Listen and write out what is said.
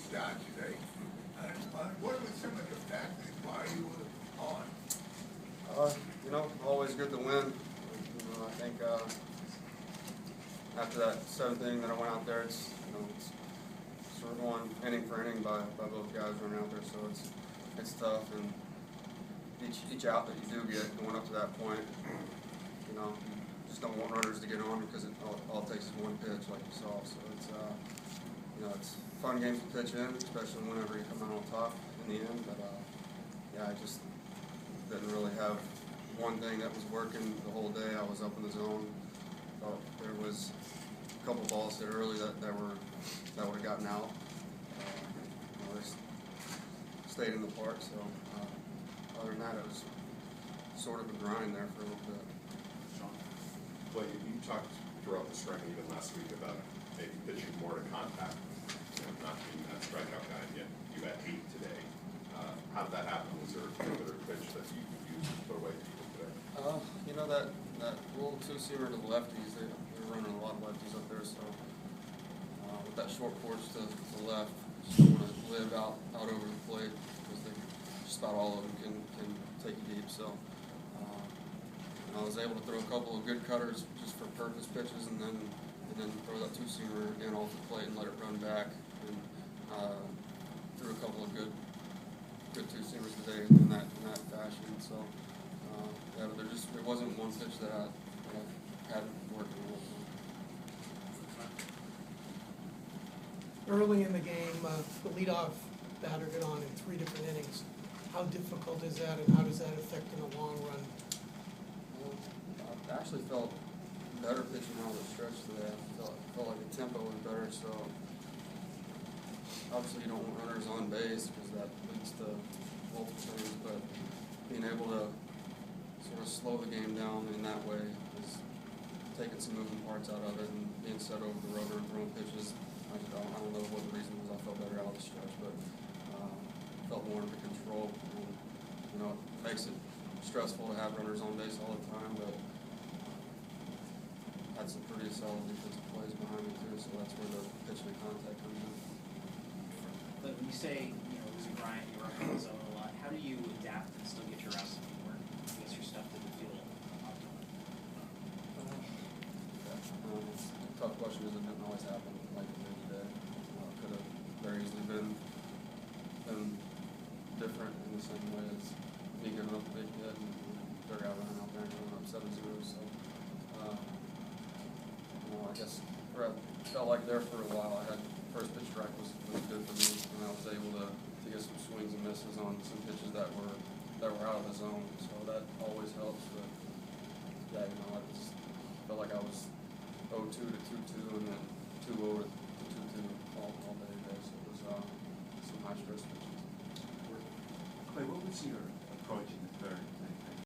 start today. What were some of the factors why you were on? Always good to win. I think after that seventh inning that I went out there, it's sort of going inning for inning by both guys running out there, so it's tough. And each out that you do get going up to that point, you just don't want runners to get on because all it takes is one pitch, like you saw. So it's fun games to pitch in, especially whenever you come out on top in the end. But I just didn't really have one thing that was working the whole day. I was up in the zone. Thought there was a couple balls hit early that would have gotten out. They stayed in the park. So other than that, it was sort of a grind there for a little bit. Sean, well, you talked throughout the spring, even last week, about maybe pitching more to contact, not being that strikeout guy. Yet you had 8 today. How did that happen? Was there a particular pitch that you used to put away people today? That little two-seamer to the lefties, they're running a lot of lefties up there, so with that short porch to the left, just don't want to live out over the plate because just about all of them can take you deep. So I was able to throw a couple of good cutters just for purpose pitches, and then throw that two-seamer again off the plate and let it run back, and threw a couple of good two-seamers today in that fashion. So but there wasn't one pitch that I hadn't worked with. Early in the game, the leadoff batter got on in 3 different innings. How difficult is that, and how does that affect in the long run? Well, I actually felt better pitching out of the stretch today. I felt like the tempo was better. So obviously you don't want runners on base because that leads to multiple things, but being able to sort of slow the game down in that way is taking some moving parts out of it and being set over the rubber and throwing pitches. I don't know what the reason was. I felt better out of the stretch, but felt more under control. And, it makes it stressful to have runners on base all the time, but had some pretty solid defensive plays behind me too, so that's where the pitching and contact comes in. But when you say losing Bryant, you're up in the zone a lot. How do you adapt and still get your routes to work? I guess your stuff didn't feel optimal. Tough question because it didn't always happen like it did today. Could have very easily been different in the same way as me giving up a big hit and third out running out there and going up 7-0. So I guess I felt like there for a while. I had first pitch strike was good for me, and I was able to get some swings and misses on some pitches that were out of the zone. So that always helps. But yeah, I just felt like I was 0-2 to 2-2 and then 2-0 to 2-2 all day today. So it was some high stress pitches. Clay, what was your approach in the third?